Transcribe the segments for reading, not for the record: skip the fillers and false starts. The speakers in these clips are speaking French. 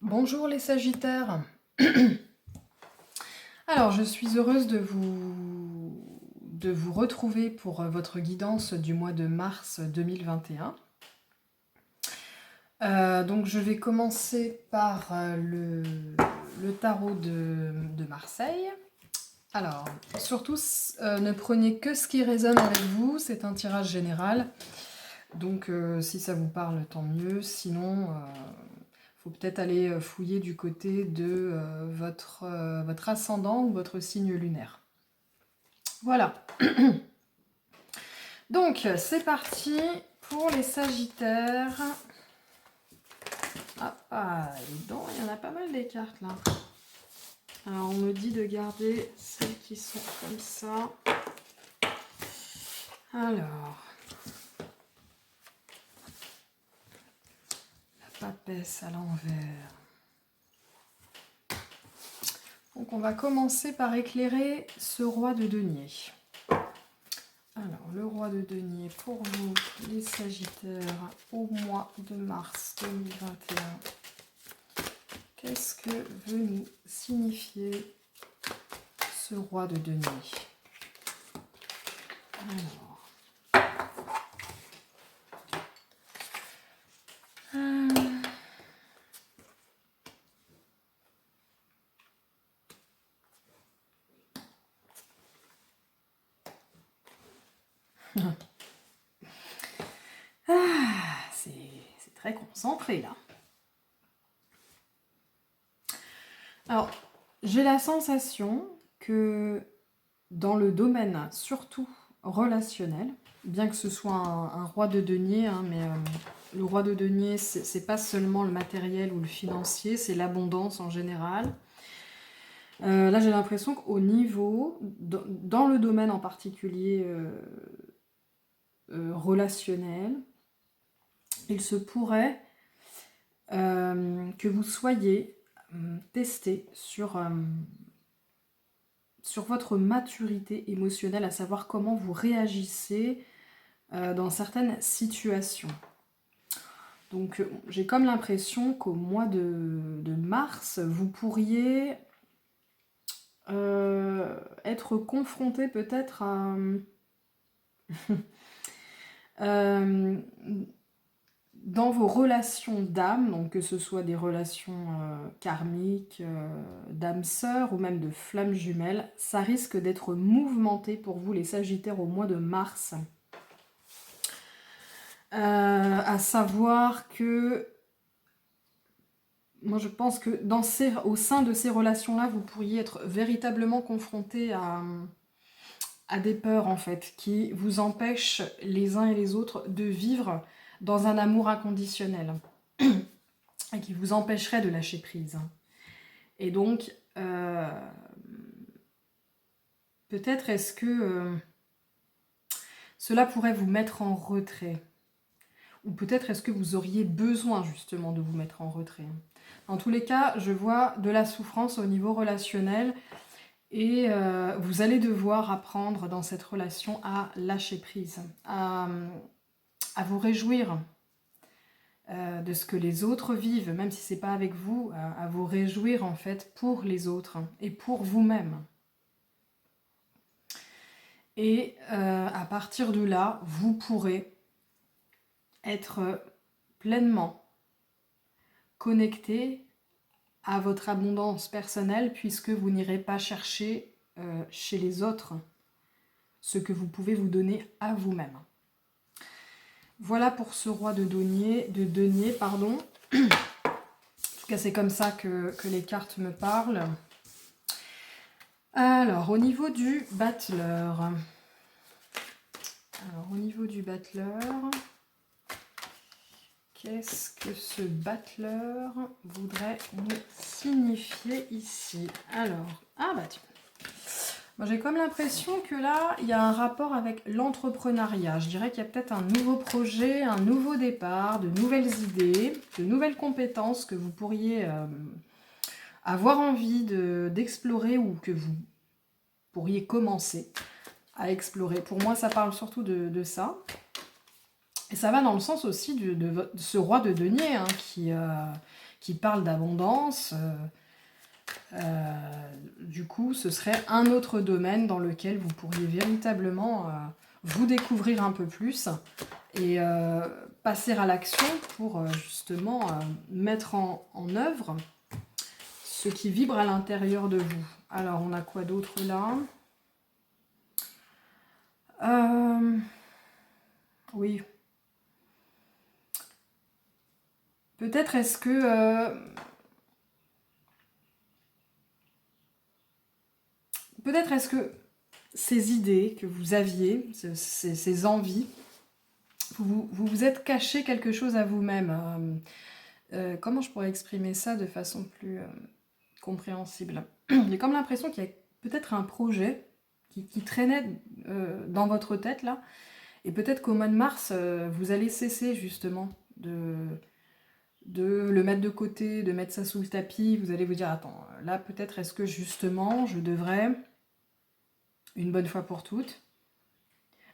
Bonjour les Sagittaires. Alors, je suis heureuse de vous retrouver pour votre guidance du mois de mars 2021. Donc, je vais commencer par le tarot de Marseille. Alors, surtout, ne prenez que ce qui résonne avec vous, c'est un tirage général. Donc, si ça vous parle, tant mieux. Sinon, faut peut-être aller fouiller du côté de votre ascendant ou votre signe lunaire. Voilà. Donc, c'est parti pour les Sagittaires. Ah, dis donc, il y en a pas mal des cartes là. Alors, on me dit de garder celles qui sont comme ça. Alors, la papesse à l'envers. Donc, on va commencer par éclairer ce roi de denier. Alors, le roi de denier pour vous, les Sagittaires, au mois de mars 2021. Qu'est-ce que veut nous signifier ce roi de denier? Alors. C'est très concentré là. Alors, j'ai la sensation que dans le domaine, surtout relationnel, bien que ce soit un roi de denier, hein, mais le roi de denier, c'est pas seulement le matériel ou le financier, c'est l'abondance en général. Là, j'ai l'impression qu'au niveau, dans le domaine en particulier relationnel, il se pourrait que vous soyez testé sur votre maturité émotionnelle, à savoir comment vous réagissez dans certaines situations. Donc j'ai comme l'impression qu'au mois de mars, vous pourriez être confronté peut-être à dans vos relations d'âme, donc que ce soit des relations karmiques, d'âme sœur ou même de flammes jumelles, ça risque d'être mouvementé pour vous les Sagittaires au mois de mars. À savoir que moi je pense que au sein de ces relations-là, vous pourriez être véritablement confronté à des peurs en fait, qui vous empêchent les uns et les autres de vivre dans un amour inconditionnel et qui vous empêcherait de lâcher prise. Et donc, peut-être est-ce que cela pourrait vous mettre en retrait, ou peut-être est-ce que vous auriez besoin justement de vous mettre en retrait. Dans tous les cas, je vois de la souffrance au niveau relationnel et vous allez devoir apprendre dans cette relation à lâcher prise, à vous réjouir de ce que les autres vivent, même si c'est pas avec vous, à vous réjouir en fait pour les autres et pour vous-même. Et à partir de là, vous pourrez être pleinement connecté à votre abondance personnelle puisque vous n'irez pas chercher chez les autres ce que vous pouvez vous donner à vous-même. Voilà pour ce roi de denier, pardon. En tout cas, c'est comme ça que les cartes me parlent. Alors, au niveau du battleur. Qu'est-ce que ce battleur voudrait nous signifier ici? Alors, tiens. Moi, j'ai comme l'impression que là, il y a un rapport avec l'entrepreneuriat. Je dirais qu'il y a peut-être un nouveau projet, un nouveau départ, de nouvelles idées, de nouvelles compétences que vous pourriez avoir envie d'explorer ou que vous pourriez commencer à explorer. Pour moi, ça parle surtout de ça. Et ça va dans le sens aussi de ce roi de denier hein, qui parle d'abondance, du coup, ce serait un autre domaine dans lequel vous pourriez véritablement vous découvrir un peu plus et passer à l'action pour justement mettre en œuvre ce qui vibre à l'intérieur de vous. Alors, on a quoi d'autre là? Oui. Peut-être est-ce que... peut-être est-ce que ces idées que vous aviez, ces envies, vous vous êtes caché quelque chose à vous-même. Comment je pourrais exprimer ça de façon plus compréhensible? J'ai comme l'impression qu'il y a peut-être un projet qui traînait dans votre tête là, et peut-être qu'au mois de mars, vous allez cesser justement de le mettre de côté, de mettre ça sous le tapis. Vous allez vous dire, attends, là peut-être est-ce que justement je devrais, une bonne fois pour toutes,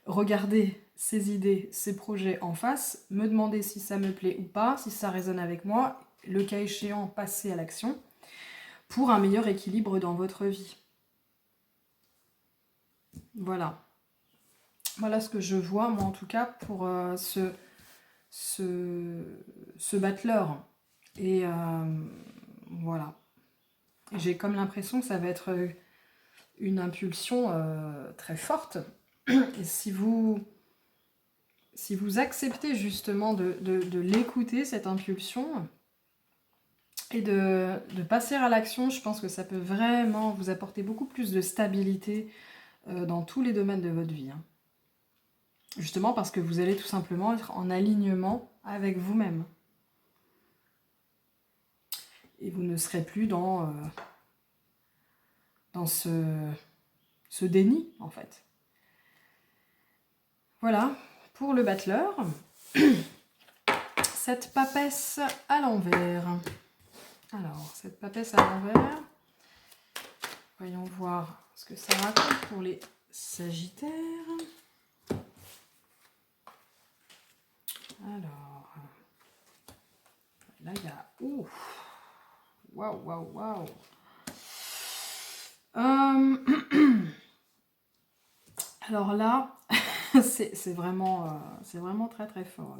regarder ces idées, ces projets en face, me demander si ça me plaît ou pas, si ça résonne avec moi, le cas échéant, passer à l'action, pour un meilleur équilibre dans votre vie. Voilà. Voilà ce que je vois, moi en tout cas, pour ce battleur. Et voilà. J'ai comme l'impression que ça va être une impulsion très forte. Et si vous acceptez justement de l'écouter, cette impulsion, et de passer à l'action, je pense que ça peut vraiment vous apporter beaucoup plus de stabilité dans tous les domaines de votre vie. Hein. Justement parce que vous allez tout simplement être en alignement avec vous-même. Et vous ne serez plus dans ce déni, en fait. Voilà, pour le battleur. Cette papesse à l'envers. Alors, cette papesse à l'envers. Voyons voir ce que ça raconte pour les Sagittaires. Alors, là il y a... Ouh, waouh, waouh, waouh. Alors là, c'est vraiment très très fort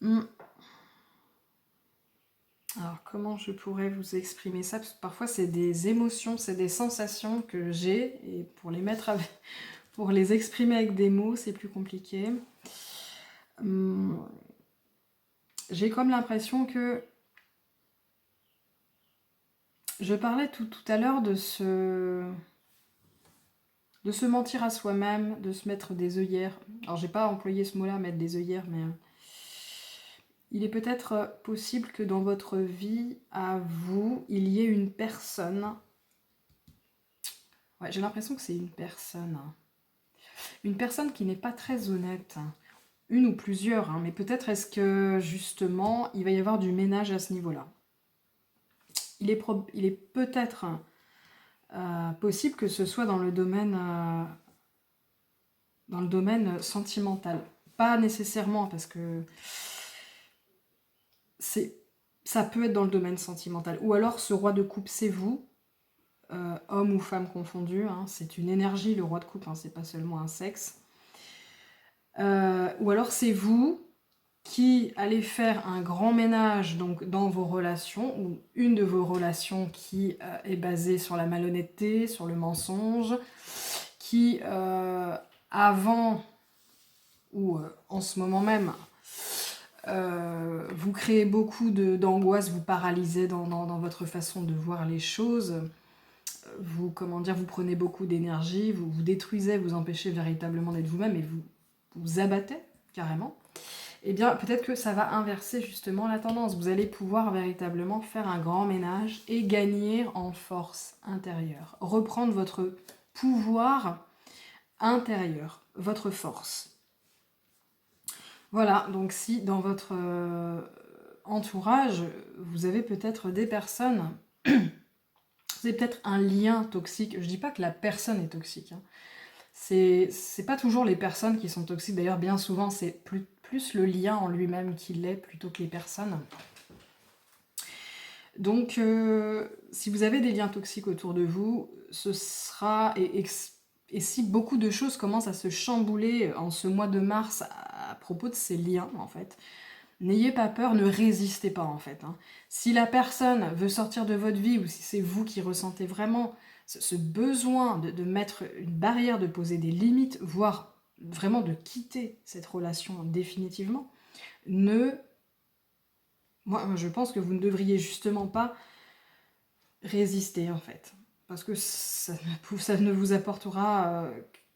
là. Alors comment je pourrais vous exprimer ça? Parce que parfois c'est des émotions, c'est des sensations que j'ai, et pour les mettre avec, pour les exprimer avec des mots, c'est plus compliqué. J'ai comme l'impression que je parlais tout à l'heure de se mentir à soi-même, de se mettre des œillères. Alors j'ai pas employé ce mot-là, mettre des œillères, mais il est peut-être possible que dans votre vie, à vous, il y ait une personne. Ouais, j'ai l'impression que c'est une personne. Une personne qui n'est pas très honnête. Une ou plusieurs, hein, mais peut-être est-ce que justement, il va y avoir du ménage à ce niveau-là. Il est peut-être possible que ce soit dans le domaine sentimental. Pas nécessairement, parce que ça peut être dans le domaine sentimental. Ou alors, ce roi de coupe, c'est vous, homme ou femme confondu. Hein, c'est une énergie, le roi de coupe, hein, c'est pas seulement un sexe. Ou alors, c'est vous qui allez faire un grand ménage donc, dans vos relations, ou une de vos relations qui est basée sur la malhonnêteté, sur le mensonge, qui avant ou en ce moment même vous créez beaucoup d'angoisse, vous paralysez dans votre façon de voir les choses, vous prenez beaucoup d'énergie, vous vous détruisez, vous empêchez véritablement d'être vous-même et vous abattez carrément. Eh bien, peut-être que ça va inverser justement la tendance. Vous allez pouvoir véritablement faire un grand ménage et gagner en force intérieure. Reprendre votre pouvoir intérieur, votre force. Voilà, donc si dans votre entourage, vous avez peut-être des personnes, vous avez peut-être un lien toxique. Je dis pas que la personne est toxique. Hein. C'est pas toujours les personnes qui sont toxiques. D'ailleurs, bien souvent, c'est plus le lien en lui-même qui l'est plutôt que les personnes. Donc, si vous avez des liens toxiques autour de vous, ce sera... Et si beaucoup de choses commencent à se chambouler en ce mois de mars à propos de ces liens, en fait, n'ayez pas peur, ne résistez pas, en fait. Hein. Si la personne veut sortir de votre vie, ou si c'est vous qui ressentez vraiment ce besoin de mettre une barrière, de poser des limites, voire vraiment de quitter cette relation définitivement, moi, je pense que vous ne devriez justement pas résister, en fait. Parce que ça ne vous apportera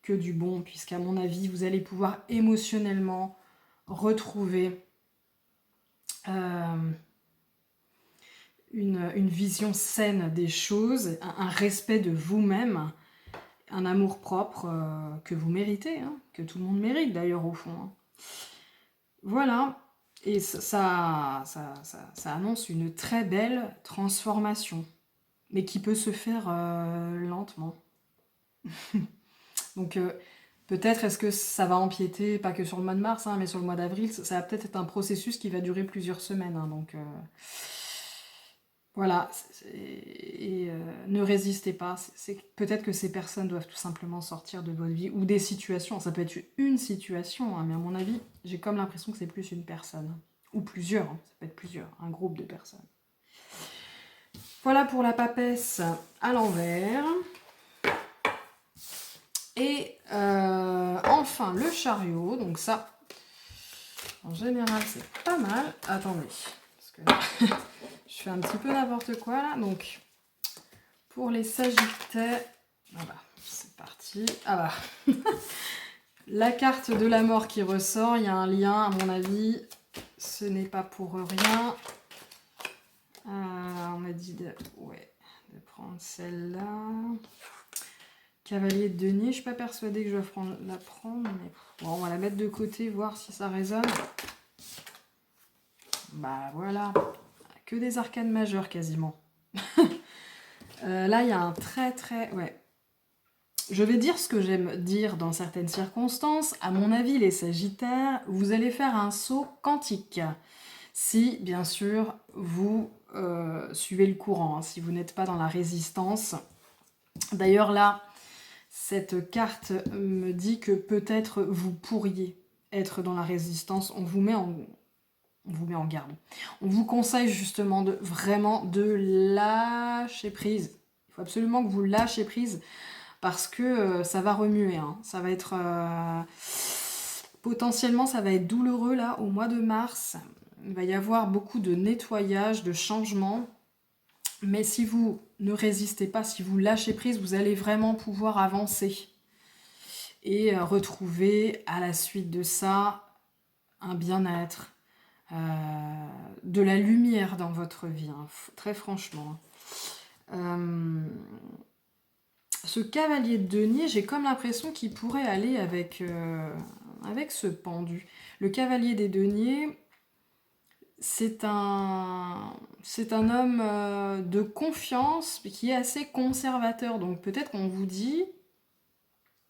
que du bon, puisqu'à mon avis, vous allez pouvoir émotionnellement retrouver une vision saine des choses, un respect de vous-même, un amour-propre que vous méritez, hein, que tout le monde mérite d'ailleurs au fond. Hein. Voilà, et ça annonce une très belle transformation, mais qui peut se faire lentement. Donc peut-être est-ce que ça va empiéter, pas que sur le mois de mars, hein, mais sur le mois d'avril, ça va peut-être être un processus qui va durer plusieurs semaines. Hein, donc voilà, et ne résistez pas. Peut-être que ces personnes doivent tout simplement sortir de votre vie, ou des situations. Ça peut être une situation, hein, mais à mon avis, j'ai comme l'impression que c'est plus une personne. Ou plusieurs, hein, ça peut être plusieurs, un groupe de personnes. Voilà pour la papesse à l'envers. Et enfin le chariot, donc ça, en général c'est pas mal. Attendez, parce que je fais un petit peu n'importe quoi là. Donc pour les sagittaires, ah bah, c'est parti. Ah bah, la carte de la mort qui ressort, il y a un lien à mon avis, ce n'est pas pour rien. On m'a dit de prendre celle-là. Cavalier de denier, je ne suis pas persuadée que je dois la prendre, mais bon, on va la mettre de côté, voir si ça résonne. Bah voilà, que des arcanes majeures quasiment. Là, il y a un ouais. Je vais dire ce que j'aime dire dans certaines circonstances. À mon avis, les sagittaires, vous allez faire un saut quantique. Si, bien sûr, vous suivez le courant, hein, si vous n'êtes pas dans la résistance. D'ailleurs, là, cette carte me dit que peut-être vous pourriez être dans la résistance. On vous met en garde. On vous conseille justement vraiment de lâcher prise. Il faut absolument que vous lâchez prise parce que ça va remuer. Hein. Ça va être... potentiellement, ça va être douloureux là au mois de mars. Il va y avoir beaucoup de nettoyage, de changement. Mais si vous ne résistez pas, si vous lâchez prise, vous allez vraiment pouvoir avancer. Et retrouver à la suite de ça un bien-être, de la lumière dans votre vie, hein, très franchement. Ce cavalier de denier, j'ai comme l'impression qu'il pourrait aller avec ce pendu. Le cavalier des deniers, c'est un homme de confiance qui est assez conservateur. Donc peut-être qu'on vous dit,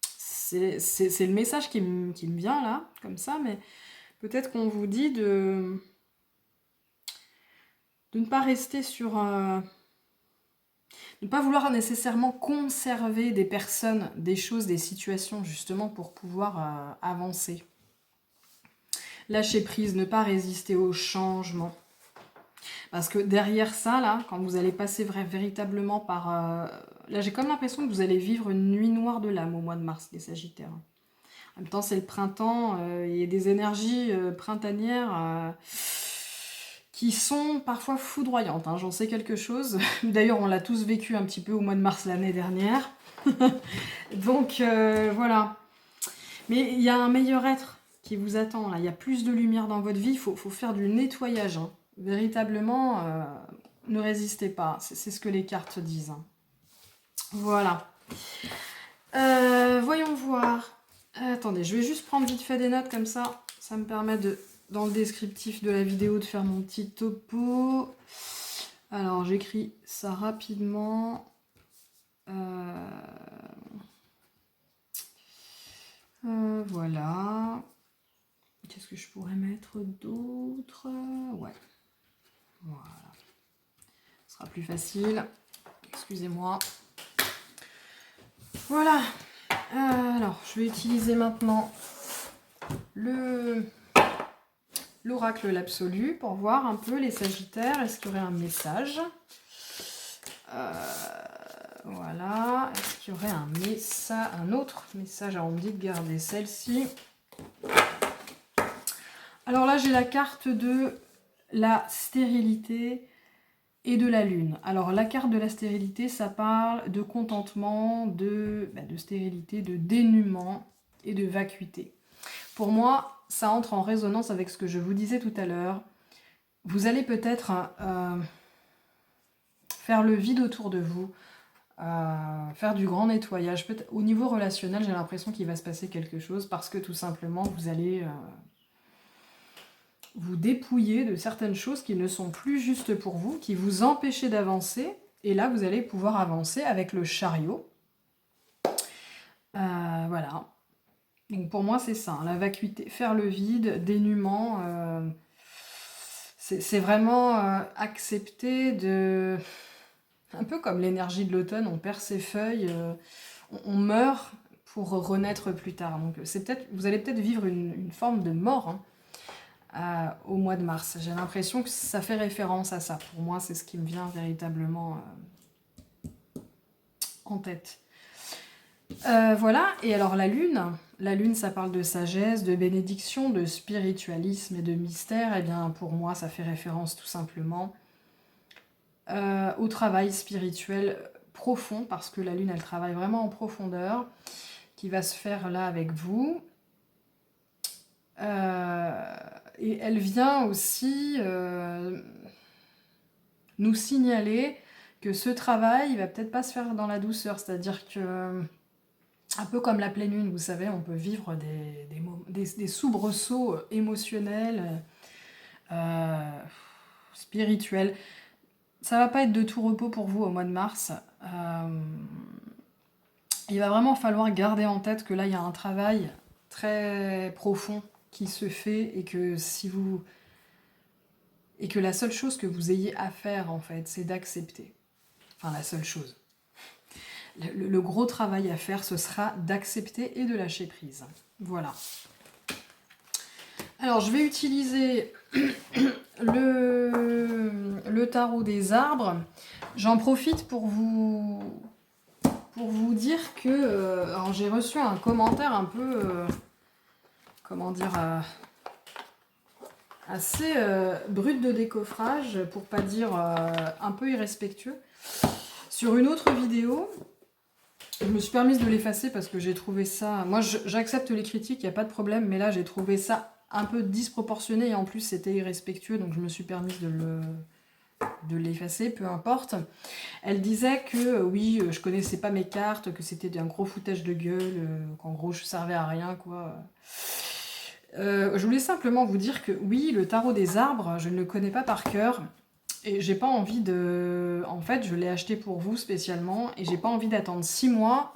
c'est le message qui me vient là, comme ça, mais peut-être qu'on vous dit de ne pas rester sur... de ne pas vouloir nécessairement conserver des personnes, des choses, des situations, justement, pour pouvoir avancer. Lâcher prise, ne pas résister au changement. Parce que derrière ça, là, quand vous allez passer véritablement par... là, j'ai comme l'impression que vous allez vivre une nuit noire de l'âme au mois de mars, les Sagittaires. En même temps, c'est le printemps, il y a des énergies printanières qui sont parfois foudroyantes. Hein, j'en sais quelque chose. D'ailleurs, on l'a tous vécu un petit peu au mois de mars l'année dernière. Donc, voilà. Mais il y a un meilleur être qui vous attend. Là. Il y a plus de lumière dans votre vie. Il faut faire du nettoyage. Hein. Véritablement, ne résistez pas. C'est ce que les cartes disent. Hein. Voilà. Voyons voir. Attendez, je vais juste prendre vite fait des notes comme ça. Ça me permet de, dans le descriptif de la vidéo, de faire mon petit topo. Alors, j'écris ça rapidement. Voilà. Qu'est-ce que je pourrais mettre d'autre? Ouais. Voilà. sera plus facile. Excusez-moi. Voilà. Alors, je vais utiliser maintenant l'oracle l'absolu pour voir un peu les Sagittaires. Est-ce qu'il y aurait un message? Voilà. Est-ce qu'il y aurait un autre message? Alors, on me dit de garder celle-ci. Alors là, j'ai la carte de la stérilité et de la lune. Alors la carte de la stérilité, ça parle de contentement, de stérilité, de dénuement et de vacuité. Pour moi, ça entre en résonance avec ce que je vous disais tout à l'heure. Vous allez peut-être faire le vide autour de vous, faire du grand nettoyage. Au niveau relationnel, j'ai l'impression qu'il va se passer quelque chose parce que tout simplement, vous allez vous dépouiller de certaines choses qui ne sont plus justes pour vous, qui vous empêchaient d'avancer. Et là, vous allez pouvoir avancer avec le chariot. Voilà. Donc pour moi, c'est ça, hein, la vacuité, faire le vide, dénuement. C'est vraiment accepter de... Un peu comme l'énergie de l'automne, on perd ses feuilles, on meurt pour renaître plus tard. Donc vous allez peut-être vivre une forme de mort, hein, au mois de mars. J'ai l'impression que ça fait référence à ça. Pour moi, c'est ce qui me vient véritablement en tête. Voilà, et alors la lune ça parle de sagesse, de bénédiction, de spiritualisme et de mystère. Et bien pour moi, ça fait référence tout simplement au travail spirituel profond, parce que la lune, elle travaille vraiment en profondeur, qui va se faire là avec vous. Et elle vient aussi nous signaler que ce travail, il va peut-être pas se faire dans la douceur, c'est-à-dire que, un peu comme la pleine lune, vous savez, on peut vivre des soubresauts émotionnels, spirituels. Ça va pas être de tout repos pour vous au mois de mars. Il va vraiment falloir garder en tête que là, il y a un travail très profond qui se fait et que et que la seule chose que vous ayez à faire, en fait, c'est d'accepter. Enfin, la seule chose. Le gros travail à faire, ce sera d'accepter et de lâcher prise. Voilà. Alors, je vais utiliser le tarot des arbres. J'en profite pour vous dire que... alors, j'ai reçu un commentaire un peu... comment dire... assez brut de décoffrage, pour pas dire un peu irrespectueux. Sur une autre vidéo, je me suis permise de l'effacer parce que j'ai trouvé ça... Moi, j'accepte les critiques, il n'y a pas de problème, mais là, j'ai trouvé ça un peu disproportionné et en plus, c'était irrespectueux, donc je me suis permise de l'effacer, peu importe. Elle disait que oui, je connaissais pas mes cartes, que c'était un gros foutage de gueule, qu'en gros, je servais à rien, quoi. Je voulais simplement vous dire que oui, le tarot des arbres, je ne le connais pas par cœur. Et j'ai pas envie de... En fait, je l'ai acheté pour vous spécialement. Et j'ai pas envie d'attendre 6 mois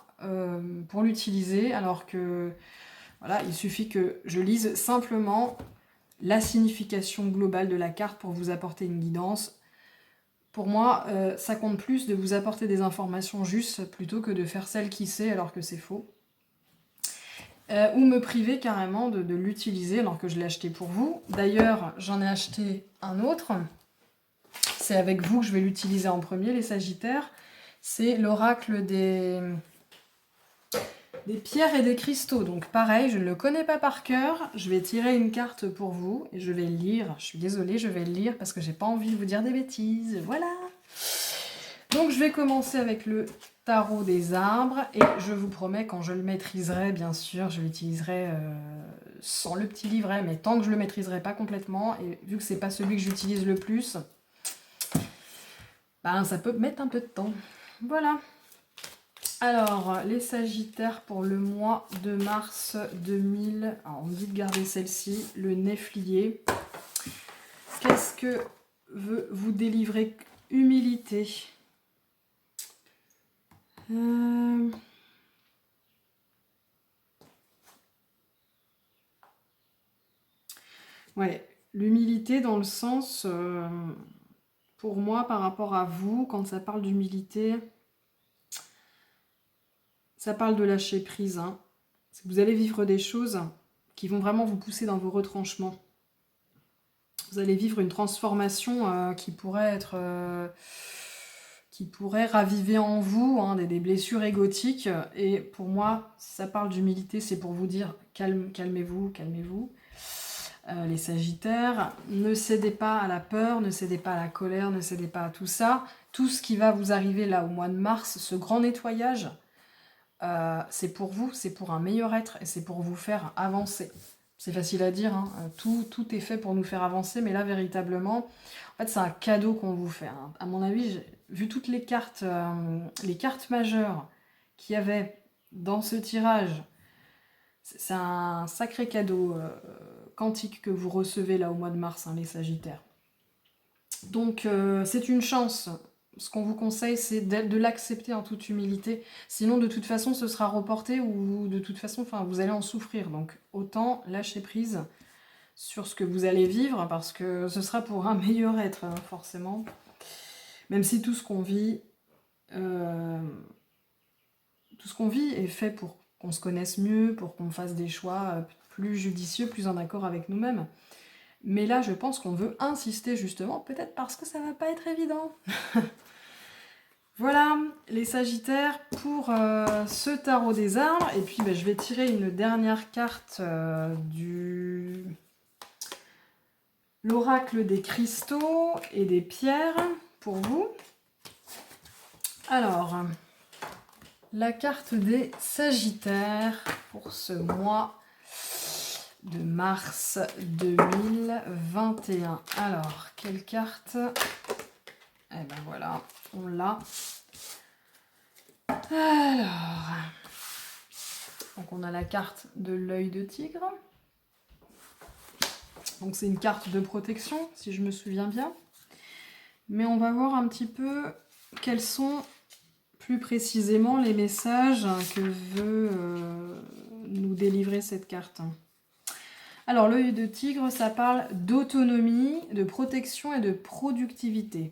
pour l'utiliser. Alors que, voilà, il suffit que je lise simplement la signification globale de la carte pour vous apporter une guidance. Pour moi, ça compte plus de vous apporter des informations justes plutôt que de faire celle qui sait alors que c'est faux. Ou me priver carrément de l'utiliser alors que je l'ai acheté pour vous. D'ailleurs, j'en ai acheté un autre. C'est avec vous que je vais l'utiliser en premier, les Sagittaires. C'est l'oracle des pierres et des cristaux. Donc pareil, je ne le connais pas par cœur. Je vais tirer une carte pour vous et je vais le lire. Je suis désolée, je vais le lire parce que j'ai pas envie de vous dire des bêtises. Voilà. Donc je vais commencer avec le tarot des arbres et je vous promets, quand je le maîtriserai, bien sûr, je l'utiliserai sans le petit livret, mais tant que je le maîtriserai pas complètement, et vu que c'est pas celui que j'utilise le plus, ben ça peut mettre un peu de temps. Voilà. Alors, les Sagittaires pour le mois de mars 2000. Alors, on me dit de garder celle-ci, le Néflier. Qu'est-ce que veut vous délivrer? Humilité. Ouais, l'humilité dans le sens... pour moi, par rapport à vous, quand ça parle d'humilité, ça parle de lâcher prise. Hein. Vous allez vivre des choses qui vont vraiment vous pousser dans vos retranchements. Vous allez vivre une transformation qui pourrait raviver en vous hein, des blessures égotiques. Et pour moi, si ça parle d'humilité, c'est pour vous dire calmez-vous, calmez-vous. Les Sagittaires, ne cédez pas à la peur, ne cédez pas à la colère, ne cédez pas à tout ça. Tout ce qui va vous arriver là au mois de mars, ce grand nettoyage, c'est pour vous, c'est pour un meilleur être et c'est pour vous faire avancer. C'est facile à dire, hein. Tout est fait pour nous faire avancer, mais là, véritablement, en fait, c'est un cadeau qu'on vous fait. Hein. À mon avis, j'ai vu toutes les cartes majeures qu'il y avait dans ce tirage. C'est un sacré cadeau quantique que vous recevez là au mois de mars, hein, les Sagittaires. Donc, c'est une chance. Ce qu'on vous conseille, c'est de l'accepter en toute humilité. Sinon, de toute façon, ce sera reporté ou de toute façon, vous allez en souffrir. Donc, autant lâcher prise sur ce que vous allez vivre parce que ce sera pour un meilleur être, hein, forcément. Même si tout ce qu'on vit est fait pour qu'on se connaisse mieux, pour qu'on fasse des choix plus judicieux, plus en accord avec nous-mêmes. Mais là, je pense qu'on veut insister justement, peut-être parce que ça va pas être évident. Voilà, les Sagittaires, pour ce tarot des arbres. Et puis, je vais tirer une dernière carte du l'oracle des cristaux et des pierres pour vous. Alors, la carte des Sagittaires pour ce mois de mars 2021. Alors, quelle carte? Eh ben voilà, on l'a. Alors, donc on a la carte de l'œil de tigre. Donc c'est une carte de protection, si je me souviens bien. Mais on va voir un petit peu quels sont plus précisément les messages que veut nous délivrer cette carte. Alors l'œil de tigre, ça parle d'autonomie, de protection et de productivité.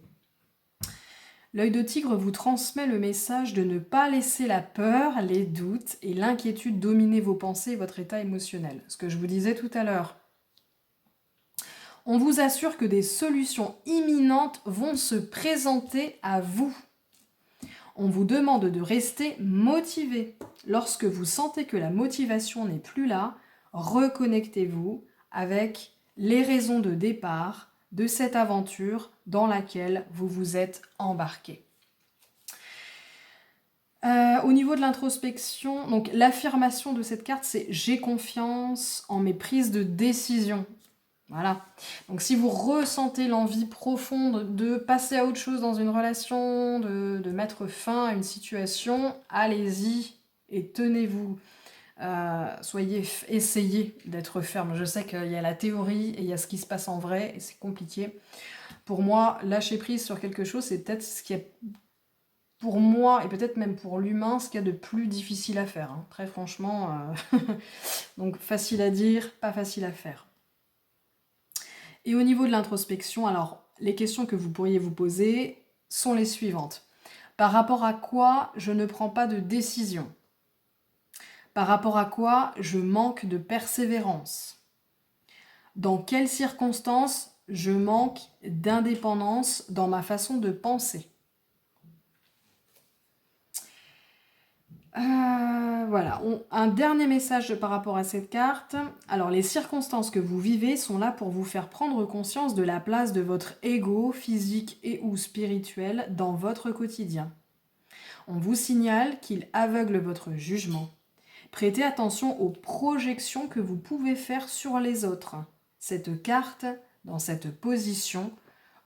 L'œil de tigre vous transmet le message de ne pas laisser la peur, les doutes et l'inquiétude dominer vos pensées et votre état émotionnel. Ce que je vous disais tout à l'heure. On vous assure que des solutions imminentes vont se présenter à vous. On vous demande de rester motivé. Lorsque vous sentez que la motivation n'est plus là, reconnectez-vous avec les raisons de départ de cette aventure dans laquelle vous vous êtes embarqué. Au niveau de l'introspection, donc l'affirmation de cette carte, c'est « j'ai confiance en mes prises de décision ». Voilà. Donc si vous ressentez l'envie profonde de passer à autre chose dans une relation, de mettre fin à une situation, allez-y et tenez-vous. Essayez d'être ferme. Je sais qu'il y a la théorie et il y a ce qui se passe en vrai et c'est compliqué. Pour moi, lâcher prise sur quelque chose, c'est peut-être ce qui est, pour moi et peut-être même pour l'humain, ce qu'il y a de plus difficile à faire. Hein. Très franchement, donc facile à dire, pas facile à faire. Et au niveau de l'introspection, alors les questions que vous pourriez vous poser sont les suivantes. Par rapport à quoi je ne prends pas de décision? Par rapport à quoi je manque de persévérance? Dans quelles circonstances je manque d'indépendance dans ma façon de penser? Voilà, un dernier message par rapport à cette carte. Alors, les circonstances que vous vivez sont là pour vous faire prendre conscience de la place de votre ego physique et ou spirituel dans votre quotidien. On vous signale qu'il aveugle votre jugement. Prêtez attention aux projections que vous pouvez faire sur les autres. Cette carte, dans cette position,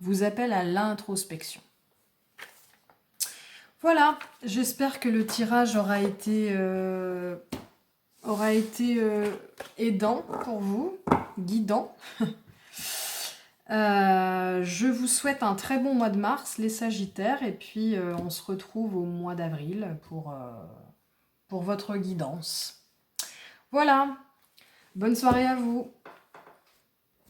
vous appelle à l'introspection. Voilà, j'espère que le tirage aura été aidant pour vous, guidant. Je vous souhaite un très bon mois de mars, les Sagittaires, et puis on se retrouve au mois d'avril pour votre guidance. Voilà, bonne soirée à vous.